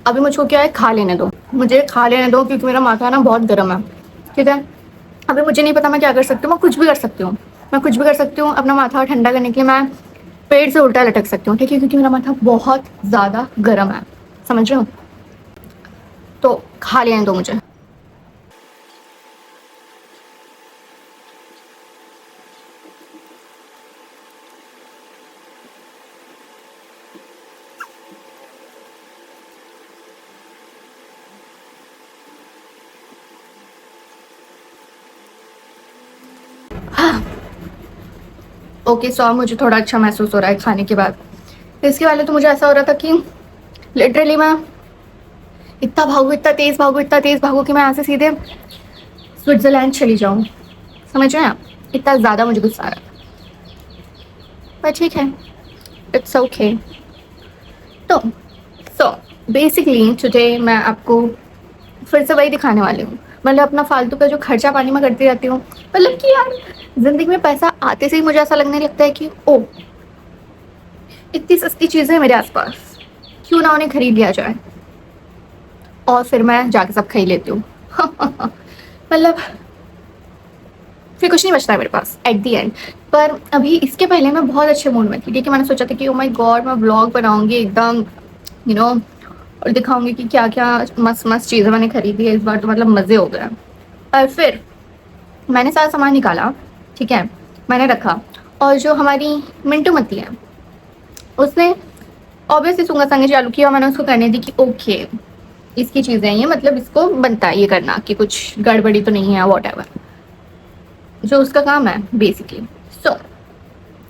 अभी मुझको क्या है, खा लेने दो, मुझे खा लेने दो, क्योंकि मेरा माथा ना बहुत गर्म है। ठीक है, अभी मुझे नहीं पता मैं क्या कर सकती हूँ, मैं कुछ भी कर सकती हूँ। मैं कुछ भी कर सकती हूँ अपना माथा ठंडा करने के लिए। मैं पेड़ से उल्टा लटक सकती हूँ, ठीक है, क्योंकि मेरा माथा बहुत ज़्यादा गर्म है, समझ रहे हो। तो खा लेने दो मुझे। हाँ, ओके, सो मुझे थोड़ा अच्छा महसूस हो रहा है खाने के बाद। इसके पहले तो मुझे ऐसा हो रहा था कि लिटरली मैं इतना भागू, इतना तेज़ भागू, इतना तेज़ भागू कि मैं यहाँ से सीधे स्विट्ज़रलैंड चली जाऊँ, समझ रहे हैं आप। इतना ज़्यादा मुझे गुस्सा आ रहा था, पर ठीक है, इट्स ओके। तो सो बेसिकली टुडे मैं आपको फिर से वही दिखाने वाली हूँ। मतलब अपना फालतू का जो खर्चा पानी में करती रहती हूँ। मतलब कि यार, ज़िंदगी में पैसा आते से ही मुझे ऐसा लगने लगता है कि ओ, इतनी सस्ती चीज़ें हैं मेरे आसपास, क्यों ना उन्हें खरीद लिया जाए, और फिर मैं जाके सब खरीद लेती हूँ। मतलब फिर कुछ नहीं बचता है मेरे पास एट दी एंड। पर अभी इसके पहले मैं बहुत अच्छे मूड में थी, ठीक है। मैंने सोचा था कि ओ माय गॉड, मैं व्लॉग बनाऊंगी एकदम, यू नो, और दिखाऊंगी कि क्या क्या मस्त मस्त चीज़ें मैंने खरीदी है इस बार, तो मतलब मज़े हो गए। और फिर मैंने सारा सामान निकाला, ठीक है, मैंने रखा, और जो हमारी मिंटू मती है, उसने ऑब्वियसली सूंगा संगे चालू किया, और मैंने उसको करने दी कि ओके, इसकी चीज़ें हैं ये, मतलब इसको बनता है ये करना, कि कुछ गड़बड़ी तो नहीं है, वॉट एवर, जो उसका काम है बेसिकली। सो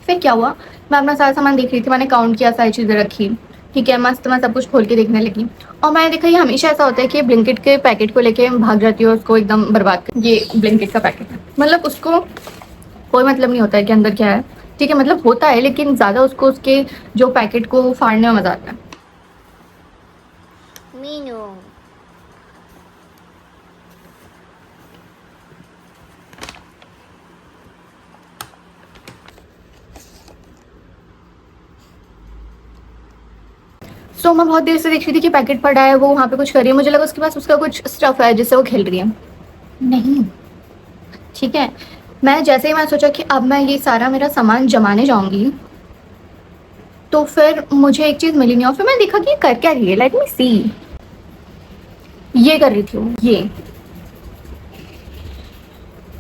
फिर क्या हुआ, मैं अपना सारा सामान देख रही थी, मैंने काउंट किया, सारी चीज़ें रखी, ठीक है, मस्त मैं सब कुछ खोल के देखने लगी। और मैंने देखा ये हमेशा ऐसा होता है कि ब्लिंकिट के पैकेट को लेके भाग जाती है, उसको एकदम बर्बाद कर। ये ब्लिंकिट का पैकेट है, मतलब उसको कोई मतलब नहीं होता है कि अंदर क्या है, ठीक है, मतलब होता है, लेकिन ज़्यादा उसको उसके जो पैकेट को फाड़ने में मज़ा आता है। मीनू, सो मैं बहुत देर से देख रही थी कि पैकेट पड़ा है, वो वहाँ पे कुछ कर रही है, मुझे लगा उसके पास उसका कुछ स्टफ है जिससे वो खेल रही है। नहीं, ठीक है, मैं जैसे ही मैं सोचा कि अब मैं ये सारा मेरा सामान जमाने जाऊंगी, तो फिर मुझे एक चीज़ मिली नहीं, और फिर मैं देखा कि ये कर क्या रही है, लेट मी सी। ये कर रही थी वो, ये,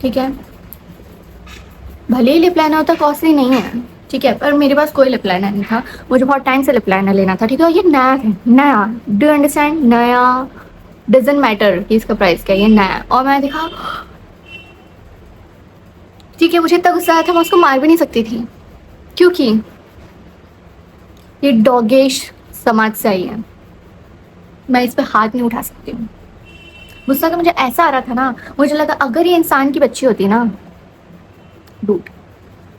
ठीक है, भले ही लिप लाइनर होता कॉस्टली नहीं है, ठीक है, पर मेरे पास कोई लिप लाइनर नहीं था, मुझे बहुत टाइम से लिप लाइनर लेना था, ठीक है, और ये नया है, नया, डू अंडरस्टैंड, नया, डजेंट मैटर कि इसका प्राइस क्या है, ये नया है। और मैंने देखा, ठीक है, मुझे इतना गुस्सा आया था, मैं उसको मार भी नहीं सकती थी, क्योंकि ये डॉगेश समाज से आई है, मैं इस पर हाथ नहीं उठा सकती हूँ। गुस्सा तो मुझे ऐसा आ रहा था ना, मुझे लगा अगर ये इंसान की बच्ची होती ना, डूड,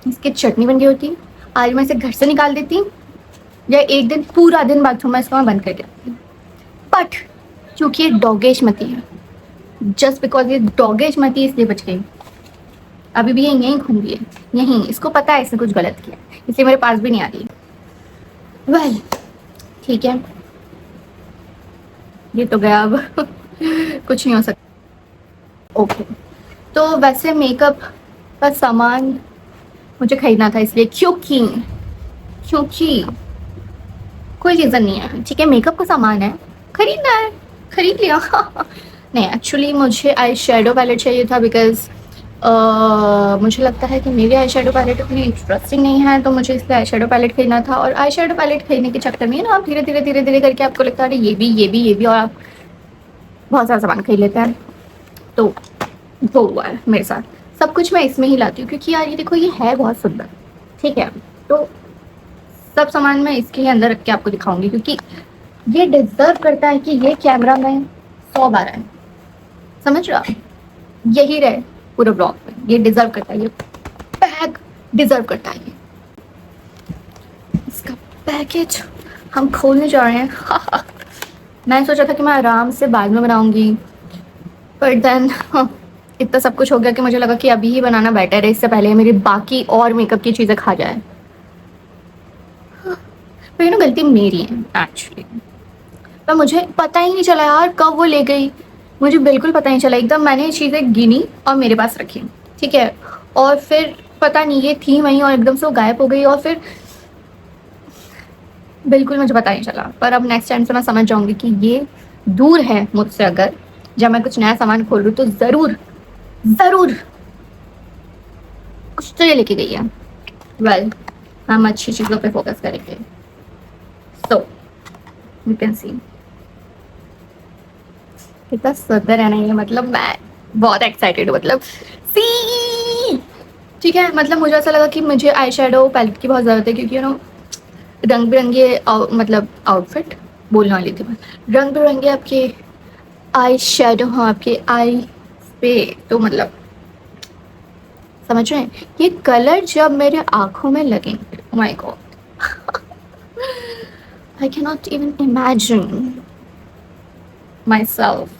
इसकी चटनी बन गई होती, आज मैं इसे घर से निकाल देती, या एक दिन पूरा दिन बाथरूम में इसको मैं बंद करके रखती। बट क्योंकि ये डॉगेश मती है, जस्ट बिकॉज ये डॉगेश मती है, इसलिए बच गई। अभी भी ये यहीं घूम रही है, यहीं, इसको पता है इसने कुछ गलत किया, इसलिए मेरे पास भी नहीं आ रही। वेल, ठीक है, ये तो गया अब। कुछ नहीं हो सकता। ओके, तो वैसे मेकअप का सामान मुझे खरीदना था, इसलिए, क्योंकि क्योंकि कोई रीज़न नहीं है, ठीक है, मेकअप का सामान है, खरीदना है, खरीद लिया। नहीं, एक्चुअली मुझे आई शेडो पैलेट चाहिए था, बिकॉज मुझे लगता है कि मेरी आई शेडो पैलेट उतनी इंटरेस्टिंग नहीं है, तो मुझे इसलिए आई शेडो पैलेट खरीदना था। और आई शेडो पैलेट खरीदने के चक्कर में ना, आप धीरे धीरे धीरे धीरे करके आपको लगता है ये भी, ये भी, ये भी, और आप बहुत सारा सामान खरीद लेते हैं। तो वो हुआ है मेरे साथ, सब कुछ मैं इसमें ही लाती हूँ, क्योंकि यार ये देखो, ये है बहुत सुंदर, ठीक है, तो सब सामान मैं इसके ही अंदर रख के आपको दिखाऊंगी, क्योंकि ये डिजर्व करता है कि ये कैमरा में 100 बार आए, समझ रहे हो आप? यही रहे पूरे ब्लॉग में, ये डिजर्व करता है, ये बैग डिजर्व करता है। ये इसका पैकेज हम खोलने जा रहे हैं। मैं सोचा था कि मैं आराम से बाद में बनाऊंगी, पर देन इतना सब कुछ हो गया कि मुझे लगा कि अभी ही बनाना बेटर है, इससे पहले मेरी बाकी और मेकअप की चीज़ें खा जाए। पर यू नो, गलती मेरी है एक्चुअली। पर मुझे पता ही नहीं चला यार कब वो ले गई, मुझे बिल्कुल पता नहीं चला। एकदम मैंने ये चीज़ें गिनी और मेरे पास रखी, ठीक है, और फिर पता नहीं ये थी वहीं और एकदम से वो गायब हो गई और फिर बिल्कुल मुझे पता नहीं चला। पर अब नेक्स्ट टाइम से मैं समझ जाऊंगी कि ये दूर है मुझसे, अगर जब मैं कुछ नया सामान खोल रही हूँ तो ज़रूर ज़रूर कुछ तो ये लेके गई है। वेल, हम अच्छी चीज़ों पे फोकस करेंगे। सो यू कैन सी कितना सुंदर है ना ये, मतलब मैं बहुत एक्साइटेड हूँ, मतलब सी, ठीक है। मतलब मुझे ऐसा लगा कि मुझे आई शेडो पैलेट की बहुत ज़रूरत है, क्योंकि यू नो रंग बिरंगे मतलब आउटफिट बोलने वाली थी मैं, रंग बिरंगे आपके आई शेडो हाँ आपके आई पे, तो मतलब समझ रहे हैं ये कलर जब मेरे आंखों में लगेंगे, my God, I can not even imagine myself.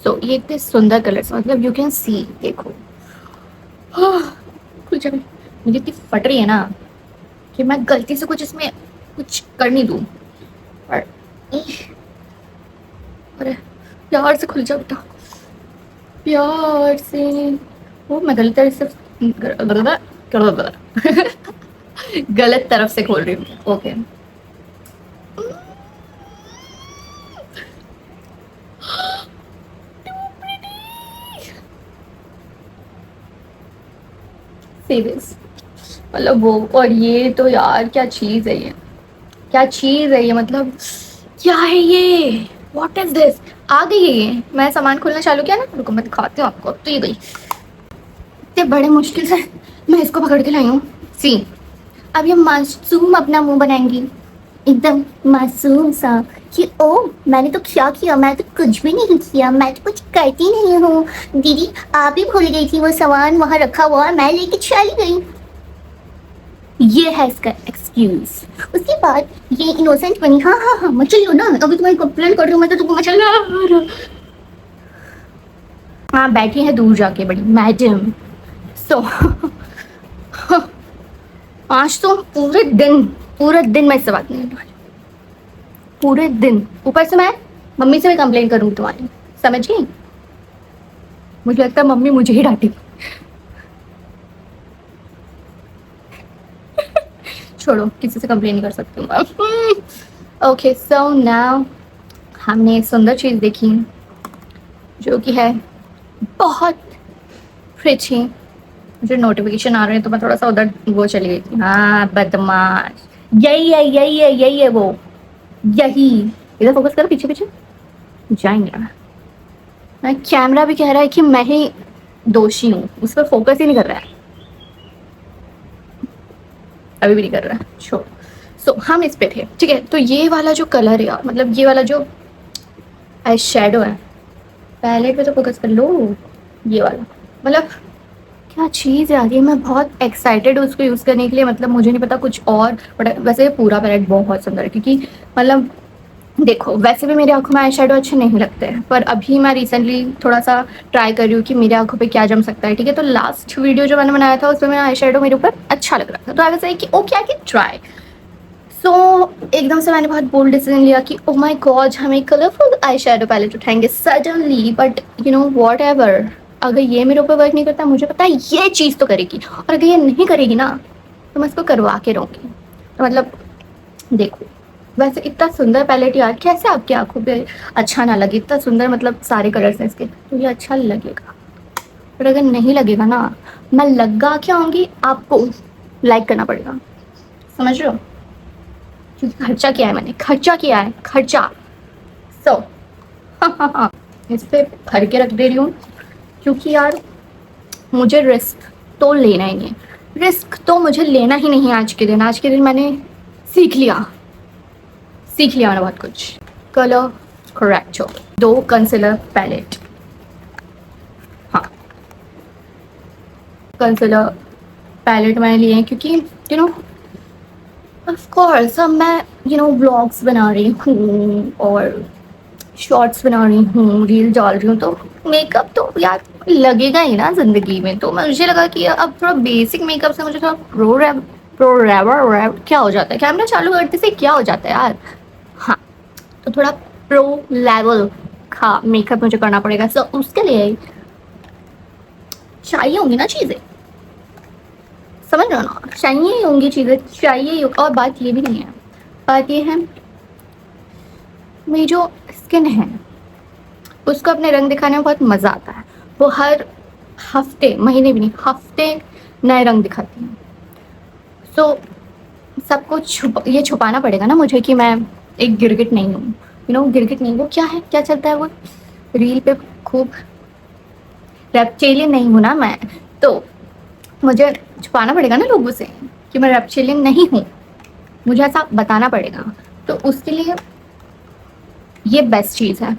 So ये इतने सुंदर कलर्स, मतलब यू कैन सी, देखो कुछ मुझे इतनी फट रही है ना कि मैं गलती से कुछ इसमें कुछ कर नहीं दूँ, पर अरे प्यार से खुल जा बेटा, प्यार से। वो मैं गलत तरफ से गलत तरफ से खोल रही हूँ, ओके। सीरियस, मतलब वो, और ये तो यार क्या चीज़ है ये, क्या चीज़ है ये, मतलब क्या है ये, व्हाट इज दिस। आ गई है ये, मैं सामान खोलना चालू किया ना, रुको मैं दिखाती हूँ आपको। तो ये गई, इतने बड़े मुश्किल से मैं इसको पकड़ के लाई हूँ। सी, अब ये मासूम अपना मुंह बनाएंगी, एकदम मासूम सा कि ओ मैंने तो क्या किया, मैं तो कुछ भी नहीं किया, मैं तो कुछ करती नहीं हूँ, दीदी आप ही भूल गई थी वो सामान वहाँ रखा हुआ, मैं लेके चली गई। ये है इसका एक्सक्यूज। उसके बाद ये इनोसेंट बनी, हाँ हाँ हाँ मत चलियो ना, अभी तुम्हें कंप्लेन कर रही हूँ मैं, तो तुमको मचल रहा। हाँ बैठी है दूर जाके बड़ी मैडम। सो आज तो पूरे दिन मैं इससे बात नहीं करने वाली, पूरे दिन। ऊपर से मैं मम्मी से भी कंप्लेन करूँगी तुम्हारी, समझ गई। मुझे लगता है मम्मी मुझे ही डांटेगी। छोड़ो, किसी से कंप्लेन नहीं कर सकती हूँ। ओके सो नाउ हमने एक सुंदर चीज़ देखी जो कि है बहुत प्रिटी। मुझे नोटिफिकेशन आ रहे हैं तो मैं थोड़ा सा उधर वो चली गई थी। हाँ बदमाश, यही है यही है यही है वो, यही। इधर फोकस करो, पीछे पीछे जाएंगे। मैं कैमरा भी कह रहा है कि मैं ही दोषी हूँ, उस पर फोकस ही नहीं कर रहा है, अभी भी नहीं कर रहा है। छोड़। सो हम इस पे थे, ठीक है। तो ये वाला जो कलर है यार, मतलब ये वाला जो आई शेडो है, पैलेट पे तो फोकस कर लो, ये वाला, मतलब क्या चीज़ है यार ये। मैं बहुत एक्साइटेड हूँ उसको यूज़ करने के लिए, मतलब मुझे नहीं पता कुछ और, बट वैसे पूरा पैलेट बहुत सुंदर है, क्योंकि मतलब देखो वैसे भी मेरी आंखों में आई शेडो अच्छे नहीं लगते हैं, पर अभी मैं रिसेंटली थोड़ा सा ट्राई कर रही हूँ कि मेरी आंखों पे क्या जम सकता है, ठीक है। तो लास्ट वीडियो जो मैंने बनाया था उसमें मेरा आई शेडो मेरे ऊपर अच्छा लग रहा था, तो आई वाज लाइक कि ओके आई कैन ट्राई। सो एकदम से मैंने बहुत बोल्ड डिसीजन लिया कि ओ माय गॉड हम एक कलरफुल आई शेडो पैलेट उठाएंगे suddenly, but you know what ever, अगर ये मेरे ऊपर वर्क नहीं करता, मुझे पता है ये चीज़ तो करेगी, और अगर ये नहीं करेगी ना तो मैं इसको करवा के रहूँगी। तो मतलब देखो, वैसे इतना सुंदर पैलेट यार, कैसे आपकी आंखों पे अच्छा ना लगे, इतना सुंदर, मतलब सारे कलर्स हैं इसके, तो ये अच्छा लगेगा। पर अगर नहीं लगेगा ना, मैं लगा के आऊँगी, आपको लाइक करना पड़ेगा, समझ रहे हो, क्योंकि खर्चा किया है मैंने, खर्चा किया है, खर्चा। सो इस पे भर के रख दे रही हूँ, क्योंकि यार मुझे रिस्क तो लेना ही नहीं है, रिस्क तो मुझे लेना ही नहीं है। आज के दिन, आज के दिन मैंने सीख लिया मैंने बहुत कुछ। कलर करेक्ट हो, 2 कंसीलर पैलेट, हाँ कंसीलर पैलेट मैंने लिए हैं क्योंकि यू नो ऑफ कोर्स अब मैं यू नो ब्लॉग्स बना रही हूँ और शॉर्ट्स बना रही हूँ, रील डाल रही हूँ, तो मेकअप तो यार लगेगा ही ना ज़िंदगी में। तो मुझे लगा कि अब थोड़ा बेसिक मेकअप से मुझे थोड़ा प्रो रेवर क्या हो जाता है, कैमरा चालू करते से क्या हो जाता है यार। हाँ, तो थोड़ा प्रो लेवल का मेकअप मुझे करना पड़ेगा, सो उसके लिए चाहिए होंगी ना चीज़ें, समझ रहे हो ना, चाहिए ही होंगी चीज़ें, चाहिए ही। और बात ये भी नहीं है, बात ये है मेरी जो स्किन है उसको अपने रंग दिखाने में बहुत मज़ा आता है। वो हर हफ्ते, महीने भी नहीं, हफ्ते नए रंग दिखाती है। सो सबको ये छुपाना पड़ेगा ना मुझे कि मैं एक गिरगिट नहीं हूँ। गिरगिट नहीं, वो क्या है, क्या चलता है वो रील पे खूब, रेप्टिलियन नहीं हूँ ना मैं, तो मुझे छुपाना पड़ेगा ना लोगों से कि मैं रेप्टिलियन नहीं हूँ, मुझे ऐसा बताना पड़ेगा। तो उसके लिए ये बेस्ट चीज़ है।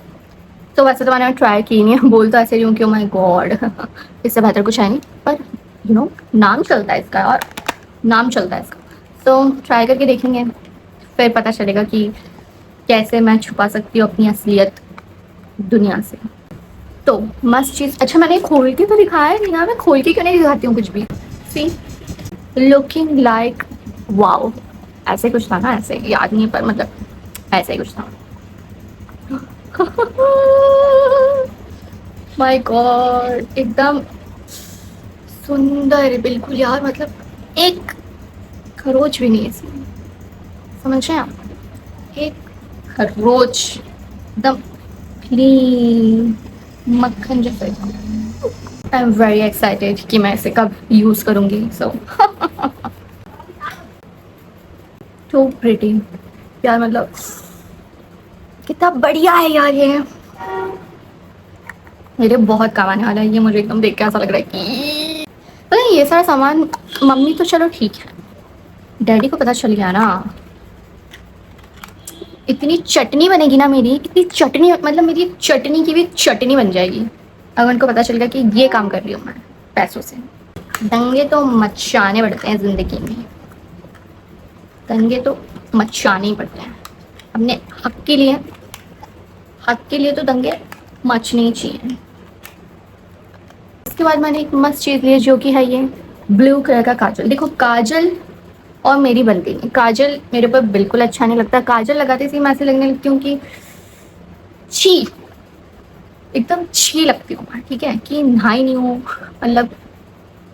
तो वैसे तो मैंने ट्राई की नहीं है, बोल तो ऐसे रही हूँ कि माय गॉड इससे बेहतर कुछ है नहीं, पर नाम चलता है इसका, और नाम चलता है इसका, तो ट्राई करके देखेंगे, फिर पता चलेगा कि कैसे मैं छुपा सकती हूँ अपनी असलियत दुनिया से। तो मस्त चीज़। अच्छा, मैंने खोल के तो दिखाया नहीं ना, मैं खोल के क्यों नहीं दिखाती हूँ कुछ भी। सी लुकिंग लाइक वाओ, ऐसे कुछ था ना, ऐसे याद नहीं है पर मतलब ऐसे ही कुछ था। माय गॉड, एकदम सुंदर बिल्कुल यार, मतलब एक खरोच भी नहीं है इसमें, समझ रहे हैं आप, एक खरोच, एकदम क्लीन मक्खन जैसा। आई एम वेरी एक्साइटेड कि मैं इसे कब यूज़ करूँगी। सो टू प्रिटी यार, मतलब कितना बढ़िया है यार ये, मेरे बहुत काम आने वाला है ये। मुझे एकदम देख के ऐसा लग रहा है कि पता नहीं, ये सारा सामान मम्मी तो चलो ठीक है, डैडी को पता चल गया ना, इतनी चटनी बनेगी ना मेरी, इतनी चटनी, मतलब मेरी चटनी की भी चटनी बन जाएगी अगर उनको पता चल गया कि ये काम कर रही हूँ मैं पैसों से। दंगे तो मचाने पड़ते हैं ज़िंदगी में, दंगे तो मचाने ही पड़ते हैं अपने हक के लिए, हक के लिए तो दंगे मचने ही चाहिए। इसके बाद मैंने एक मस्त चीज़ ली जो कि है ये ब्लू कलर का काजल। देखो काजल और मेरी बनती नहीं, काजल मेरे ऊपर बिल्कुल अच्छा नहीं लगता, काजल लगाते ही मैं ऐसे लगने लगती हूँ कि छी, एकदम छी लगती हूँ मैं, ठीक है, कि नहाई नहीं हूँ, मतलब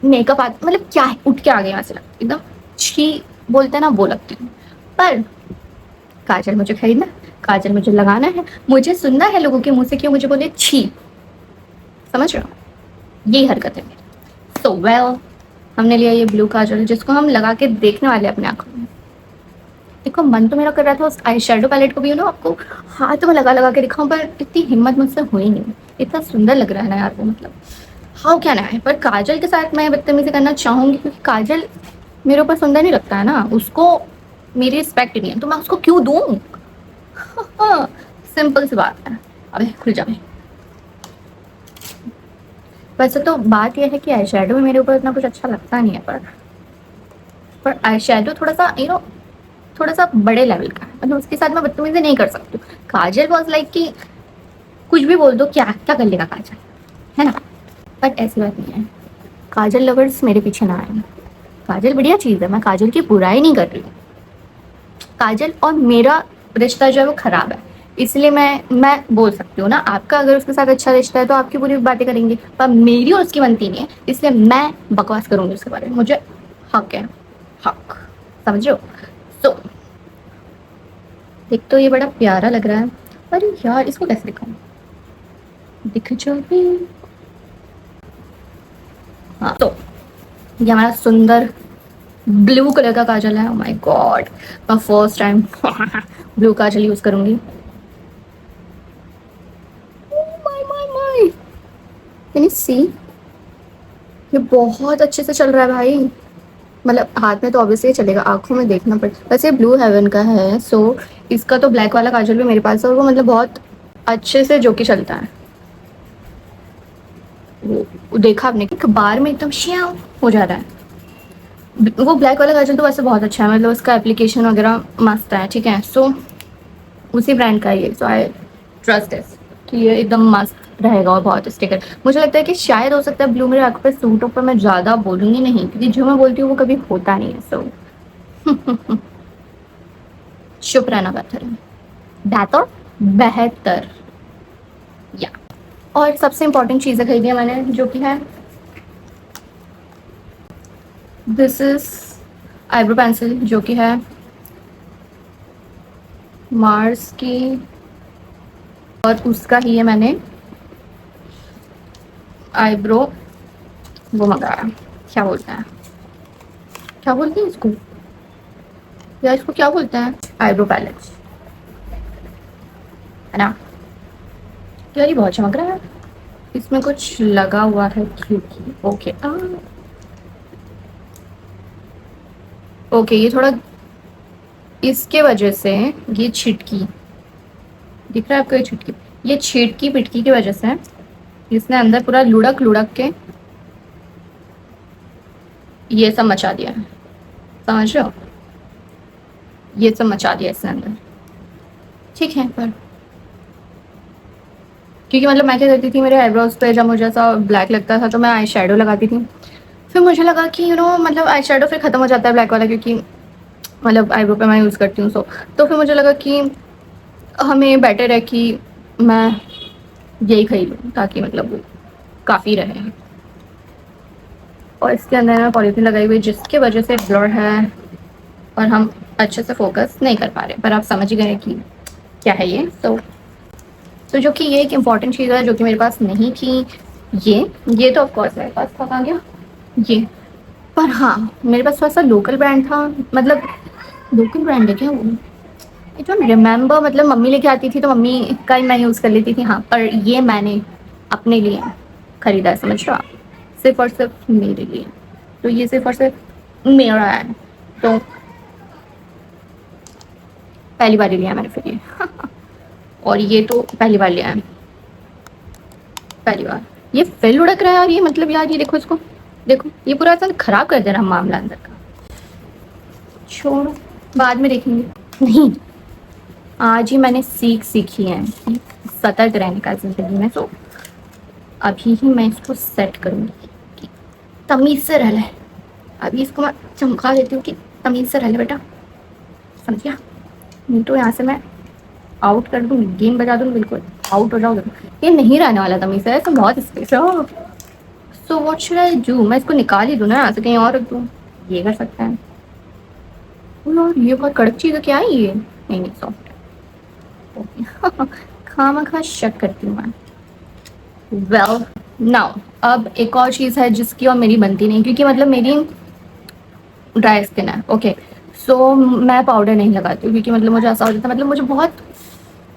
मेकअप आता, मतलब क्या है, उठ के आ गई ऐसे लगती, एकदम छी बोलते हैं ना वो लगती हूँ। पर काजल मुझे खरीदना, काजल मुझे लगाना है, मुझे सुनना है लोगों के मुंह से कि मुझे बोले छी, समझ रहे हो, यही हरकत है मेरी। सो वेल, हमने लिया ये ब्लू काजल जिसको हम लगा के देखने वाले अपने आंखों में। देखो मन तो मेरा कर रहा था उस आई शेडो पैलेट को भी आपको हाथ में लगा लगा के दिखाऊं, पर इतनी हिम्मत मुझसे हुई नहीं। इतना सुंदर लग रहा है ना यार वो, मतलब हाउ क्या ना है। पर काजल के साथ मैं बदतमीजी करना चाहूँगी क्योंकि काजल मेरे ऊपर सुंदर नहीं लगता है ना, उसको मेरी रिस्पेक्ट नहीं है तो मैं उसको क्यों दूँ। सिंपल सी बात है। अबे खुल जा भाई। वैसे तो बात यह है कि आई शेडो में मेरे ऊपर इतना कुछ अच्छा लगता नहीं है, पर आई शेडो थोड़ा सा थोड़ा सा बड़े लेवल का है, मतलब उसके साथ मैं बदतमीजी नहीं कर सकती हूँ। काजल वॉज लाइक कि कुछ भी बोल दो, क्या क्या कर लेगा काजल, है ना। बट ऐसी बात नहीं है, काजल लवर्स मेरे पीछे ना आए। काजल बढ़िया चीज़ है, मैं काजल की बुराई नहीं कर रही हूँ। काजल और मेरा रिश्ता जो है वो ख़राब है, इसलिए मैं बोल सकती हूँ ना, आपका अगर उसके साथ अच्छा रिश्ता है तो आपकी पूरी बातें करेंगे, पर मेरी और उसकी बनती नहीं है, इसलिए मैं बकवास करूँगी उसके बारे में, मुझे हक है, हक, समझ रहे हो। तो एक तो ये बड़ा प्यारा लग रहा है, अरे यार इसको कैसे दिखाऊं, दिख जो भी। हाँ, तो ये हमारा सुंदर ब्लू कलर का काजल है। ओह माय गॉड, मैं first time blue kajal use करूंगी। My my my, can you see, ये बहुत अच्छे से चल रहा है भाई, मतलब हाथ में तो ऑब्वियसली चलेगा, आंखों में देखना पड़ेगा। वैसे ब्लू हेवन का है, सो इसका तो ब्लैक वाला काजल भी मेरे पास है और वो मतलब बहुत अच्छे से जो कि चलता है। वो देखा आपने कि बार में एकदम श्याम हो जा रहा है। वो ब्लैक वाला काजल तो वैसे बहुत अच्छा है, मतलब उसका एप्लीकेशन वगैरह मस्त है, ठीक है। सो उसी ब्रांड का ये, सो आई ट्रस्ट दिस कि ये एकदम मस्त रहेगा और बहुत स्टिकर। मुझे लगता है कि शायद हो सकता है ब्लू मेरे आँख पे सूट हो, पर मैं ज़्यादा बोलूँगी नहीं क्योंकि जो मैं बोलती हूँ वो कभी होता नहीं है। सो चुप रहना बेहतर है, बेहतर बेहतर या। और सबसे इम्पोर्टेंट चीज़ें खरीदी है मैंने, जो कि है दिस इज आईब्रो पेंसिल, जो कि है मार्स की, और उसका ही है मैंने आईब्रो वो मंगाया, क्या बोलते हैं, क्या बोलते हैं इसको यार, इसको क्या बोलते हैं, आईब्रो पैलेट है ना। तो यार ये बहुत चमक रहा है, इसमें कुछ लगा हुआ है क्योंकि ओके ओके, ये थोड़ा इसके वजह से ये छिटकी दिख रहा है आपको, ये छिटकी, ये छिटकी पिटकी की वजह से इसने अंदर पूरा लुढ़क लुढ़क के ये सब मचा दिया है, समझ रहे हो, ये सब मचा दिया इसने अंदर। ठीक है, पर क्योंकि मतलब मैं क्या करती थी, मेरे आईब्रोज पे जब मुझे ऐसा ब्लैक लगता था तो मैं आई शेडो लगाती थी। फिर मुझे लगा कि मतलब आई शेडो फिर ख़त्म हो जाता है ब्लैक वाला, क्योंकि मतलब आईब्रो पे मैं यूज़ करती हूँ सो। तो फिर मुझे लगा कि हमें बेटर है कि मैं यही खरीदूँ, ताकि मतलब वो काफ़ी रहे। और इसके अंदर मैं पॉलीथीन लगाई हुई, जिसकी वजह से ब्लर है और हम अच्छे से फोकस नहीं कर पा रहे, पर आप समझ ही गए कि क्या है ये। तो जो कि ये एक इम्पॉर्टेंट चीज़ है जो कि मेरे पास नहीं थी, ये तो ऑफकोर्स मेरे पास था, कहाँ गया ये। पर हाँ, मेरे पास थोड़ा सा लोकल ब्रांड था, मतलब लोकल ब्रांड है क्या वो, आई डोंट रिमेंबर, मतलब मम्मी लेके आती थी तो मम्मी का ही मैं यूज़ कर लेती थी। हाँ, पर ये मैंने अपने लिए ख़रीदा है, समझ रहे हो आप, सिर्फ और सिर्फ मेरे लिए। तो ये सिर्फ और सिर्फ मेरा है, तो पहली बार ही लिया मैंने फिर ये। और ये तो पहली बार लिया है, पहली बार। ये फिल उड़क रहा है, और ये मतलब यार ये देखो इसको, देखो ये पूरा ऐसा ख़राब कर दे रहा मामला अंदर का। छोड़ो, बाद में देखेंगे। नहीं, आज ही मैंने सीखी है कि सतर्क रहने का ज़िंदगी में, तो अभी ही मैं इसको सेट करूँगी कि तमीज़ से रह ले। अभी इसको मैं चमका देती हूँ कि तमीज़ से रह ले बेटा, समझ गया, नहीं तो यहाँ से मैं आउट कर दूँ, गेम बजा दूँ, बिल्कुल आउट हो जाओगे। ये नहीं रहने वाला तमीज़ से, ऐसा बहुत स्पेस है। So what should I do, मैं इसको निकाल ही दूँ ना यहाँ से, कहीं और रख दूँ, ये कर सकते हैं। और ये बहुत कड़क चीज़ है, क्या है ये, नहीं सॉफ्ट है। खामा शक करती हूँ मैं। वेल नाउ, अब एक और चीज़ है जिसकी और मेरी बनती नहीं, क्योंकि मतलब मेरी ड्राई स्किन है, ओके। सो मैं पाउडर नहीं लगाती हूँ, क्योंकि मतलब मुझे ऐसा हो जाता है, मतलब मुझे बहुत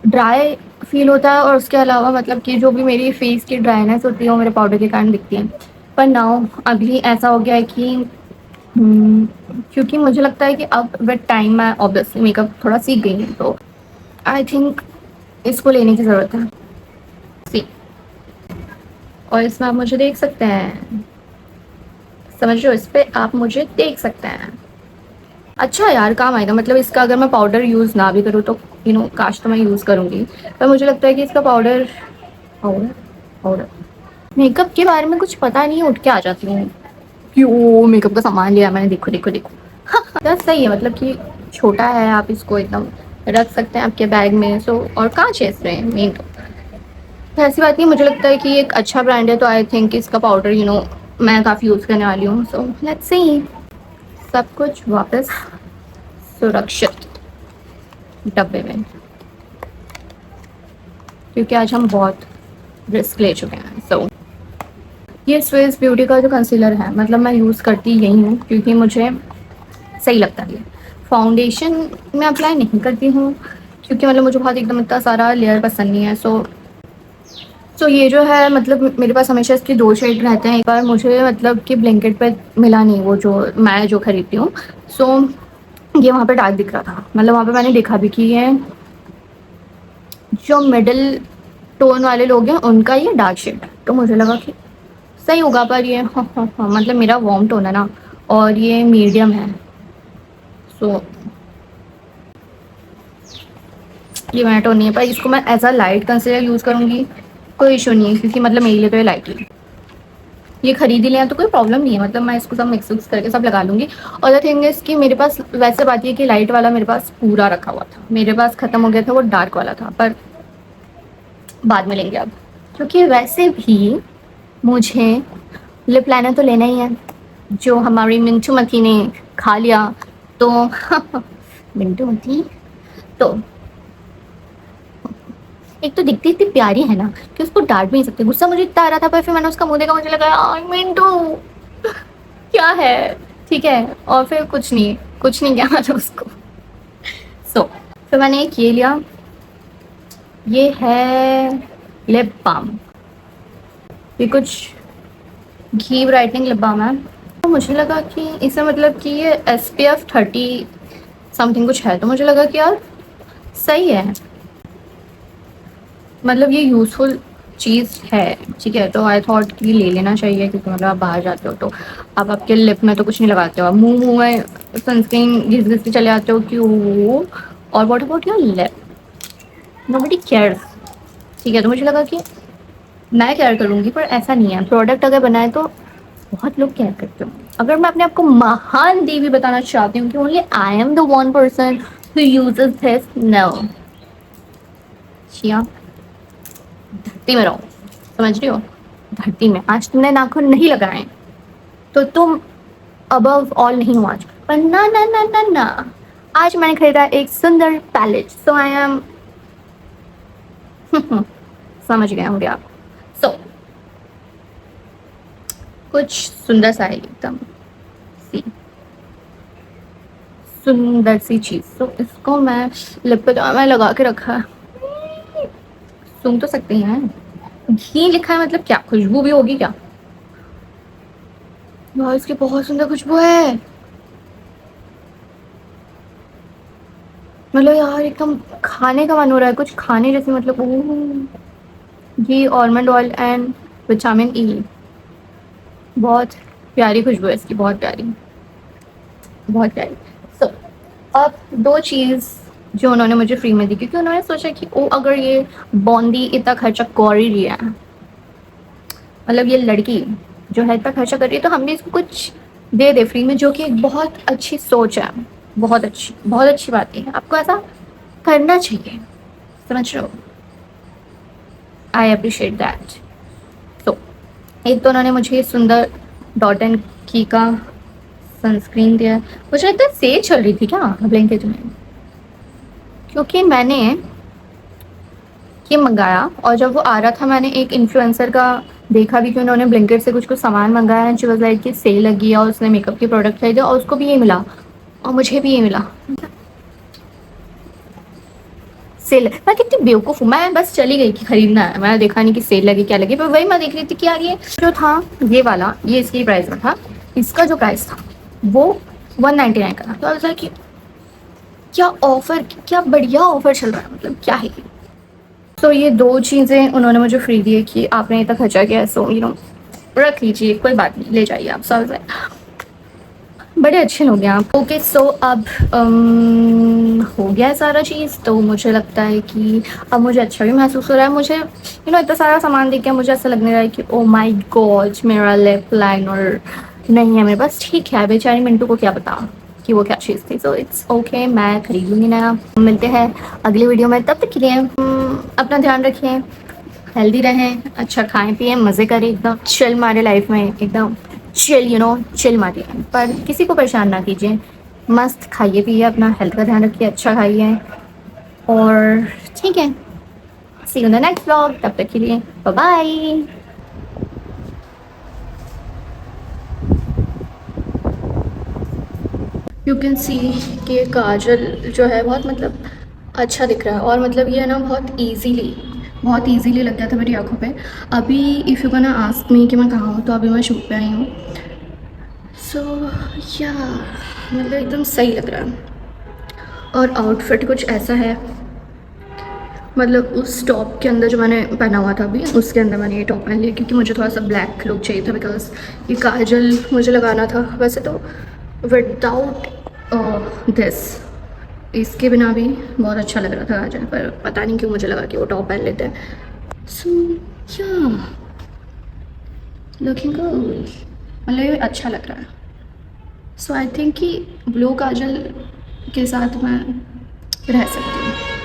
ड्राई फील होता है, और उसके अलावा मतलब कि जो भी मेरी फेस की ड्राइनेस होती है वो मेरे पाउडर के कारण दिखती है। पर नाउ अभी ऐसा हो गया है कि क्योंकि मुझे लगता है कि अब विद टाइम मैं ऑब्वियसली मेकअप थोड़ा सीख गई हूँ, तो आई थिंक इसको लेने की ज़रूरत है। सी, और इसमें आप मुझे देख सकते हैं, समझ रहे हो, इस पर आप मुझे देख सकते हैं। अच्छा यार, काम आएगा, मतलब इसका अगर मैं पाउडर यूज़ ना भी करूँ तो काश तो मैं यूज़ करूँगी, पर मुझे लगता है कि इसका पाउडर पाउडर पाउडर मेकअप के बारे में कुछ पता नहीं, उठ के आ जाती हूँ कि ओ मेकअप का सामान लिया मैंने, देखो देखो देखो। हाँ सही है, मतलब कि छोटा है, आप इसको एकदम रख सकते हैं आपके बैग में। सो और कहाँ चेस रहे हैं मेन, तो ऐसी बात नहीं, मुझे लगता है कि एक अच्छा ब्रांड है, तो आई थिंक इसका पाउडर मैं काफ़ी यूज़ करने वाली हूँ। सो लेट्स सी, सब कुछ वापस सुरक्षित डब्बे में, क्योंकि आज हम बहुत रिस्क ले चुके हैं। सो ये स्विस ब्यूटी का जो कंसीलर है, मतलब मैं यूज़ करती यही हूँ क्योंकि मुझे सही लगता है। फाउंडेशन मैं अप्लाई नहीं करती हूँ, क्योंकि मतलब मुझे बहुत एकदम इतना सारा लेयर पसंद नहीं है। सो ये जो है, मतलब मेरे पास हमेशा इसके 2 शेड रहते हैं। एक बार मुझे मतलब कि ब्लैंकेट पे मिला नहीं, वो जो मैं जो खरीदती हूँ। सो ये वहाँ पे डार्क दिख रहा था, मतलब वहाँ पे मैंने देखा भी कि ये जो मिडिल टोन वाले लोग हैं उनका ये डार्क शेड, तो मुझे लगा कि सही होगा। पर ये हाँ, मतलब मेरा वार्म टोन है ना, और ये मीडियम है, सो ये मेरा टोन नहीं है। पर इसको मैं as a light concealer use करूँगी, कोई इशू नहीं है, क्योंकि मतलब मेरे लिए तो ये लाइट ही है। ये खरीद ही लिया तो कोई प्रॉब्लम नहीं है, मतलब मैं इसको सब मिक्स करके सब लगा लूँगी। और द थिंग इज़ कि मेरे पास वैसे बात ये कि लाइट वाला मेरे पास पूरा रखा हुआ था, मेरे पास ख़त्म हो गया था वो डार्क वाला था, पर बाद में लेंगे अब, क्योंकि वैसे भी मुझे लिप लाइनर तो लेना ही है, जो हमारी मिंटू मती ने खा लिया तो मिंटू मती तो एक तो दिखती इतनी प्यारी है ना कि उसको डांट भी नहीं सकते, गुस्सा मुझे इतना आ रहा था, पर फिर मैंने उसका मुंह देखा, मुझे लगा आई मिंटू क्या है, ठीक है, और फिर कुछ नहीं किया मैंने उसको। फिर मैंने एक ये लिया, ये है लिप बाम, ये कुछ घी ब्राइटनिंग लिप बाम है। तो मुझे लगा कि इसमें मतलब कि ये SPF 30 समथिंग कुछ है, तो मुझे लगा कि यार सही है, मतलब ये यूज़फुल चीज़ है, ठीक है। तो आई थॉट कि ले लेना चाहिए, क्योंकि मतलब आप बाहर जाते हो तो आप आपके लिप में तो कुछ नहीं लगाते हो, आप मुंह में सनस्क्रीन घिस घिस के चले आते हो कि वो, और what about your lip, nobody cares, ठीक है। तो मुझे लगा कि मैं केयर करूँगी, पर ऐसा नहीं है, प्रोडक्ट अगर बनाए तो बहुत लोग केयर करते हो। अगर मैं अपने आप को महान देवी बताना चाहती हूँ कि only I am the one person who uses this, no शिया, धरती में रहो, समझ रही हो, धरती में। आज तुमने नाखून नहीं लगाए तो तुम अबव ऑल नहीं हो आज, पर ना ना ना ना ना, आज मैंने खरीदा एक सुंदर पैलेट, सो आई एम समझ गए होंगे आप। सो कुछ सुंदर सा है एकदम सी सुंदर सी चीज़, तो इसको मैं लिप पे मैं लगा के रखा है, सूंघ तो सकते हैं, घी लिखा है मतलब क्या खुशबू भी होगी क्या, वाह इसकी बहुत सुंदर खुशबू है, मतलब यार एकदम खाने का मन हो रहा है, कुछ खाने जैसे, मतलब oh, ghee, almond oil and vitamin E, बहुत प्यारी खुशबू है इसकी, बहुत प्यारी, बहुत प्यारी। सो अब दो चीज़ जो उन्होंने मुझे फ्री में दी, क्योंकि उन्होंने सोचा कि ओ अगर ये बॉन्दी इतना खर्चा कर ही लिया है, मतलब ये लड़की जो है इतना खर्चा कर रही है, तो हम भी इसको कुछ दे दे फ्री में, जो कि एक बहुत अच्छी सोच है, बहुत अच्छी बात है, आपको ऐसा करना चाहिए, समझ रहे हो, आई अप्रिशिएट दैट। तो एक तो उन्होंने मुझे सुंदर डॉट एंड की का सनस्क्रीन दिया है, मुझे लगता है सेल चल रही थी क्या ब्लिंकिट में, क्योंकि मैंने ये मंगाया और जब वो आ रहा था मैंने एक इन्फ्लुएंसर का देखा भी कि उन्होंने ब्लिंकिट से कुछ सामान मंगाया, शी वाज लाइक कि सेल लगी है और उसने मेकअप के प्रोडक्ट खरीदे और उसको भी ये मिला और मुझे भी ये मिला, सेल, मैं कितनी बेवकूफ़ हूँ, मैं बस चली गई कि खरीदना है, मैंने देखा नहीं कि सेल लगी क्या लगी, पर वही मैं देख रही थी कि यार ये जो था ये वाला, ये इसकी प्राइस में था, इसका जो प्राइस था वो 199 का था, तो ऐसा कि क्या ऑफर, क्या बढ़िया ऑफर चल रहा है, मतलब क्या है ये। तो ये दो चीज़ें उन्होंने मुझे फ्री दी है कि आपने इतना खर्चा किया है, सो यू नो रख लीजिए, कोई बात नहीं, ले जाइए आप, सब बड़े अच्छे लोग हैं आप। ओके सो अब हो गया है सारा चीज़, तो मुझे लगता है कि अब मुझे अच्छा भी महसूस हो रहा है, मुझे यू नो इतना सारा सामान देख के मुझे ऐसा लगने रहा है कि ओ माय गॉड मेरा लिप लाइनर नहीं है मेरे पास, ठीक है बेचारी मिंटू को क्या पता कि वो क्या चीज़ थी, सो इट्स ओके, मैं खरीद लूँगी नया। मिलते हैं अगली वीडियो में, तब तक के लिए अपना ध्यान रखें, हेल्दी रहें, अच्छा खाएं पिएं, मज़े करें, एकदम चिल मारे लाइफ में, एकदम चिल यू नो चिल मारिए, पर किसी को परेशान ना कीजिए, मस्त खाइए पिए, अपना हेल्थ का ध्यान रखिए, अच्छा खाइए, और ठीक है, see you in the next vlog, तब तक के लिए bye bye. You can see कि ये काजल जो है बहुत मतलब अच्छा दिख रहा है, और मतलब ये है ना बहुत इजीली लग गया था मेरी आंखों पे। अभी if you can ask me कि मैं कहाँ हूँ, तो अभी मैं शूट पे आई हूँ, सो या मतलब एकदम सही लग रहा है। और आउटफिट कुछ ऐसा है, मतलब उस टॉप के अंदर जो मैंने पहना हुआ था अभी, उसके अंदर मैंने ये टॉप पहन लिया, क्योंकि मुझे थोड़ा सा ब्लैक लुक चाहिए था, बिकॉज ये काजल मुझे लगाना था, वैसे तो विदाउट दिस इसके बिना भी बहुत अच्छा लग रहा था काजल, पर पता नहीं क्यों मुझे लगा कि वो टॉप पहन लेते हैं, सो या लुकिंग गुड, मतलब ये अच्छा लग रहा है। सो आई थिंक कि ब्लू काजल के साथ मैं रह सकती हूँ।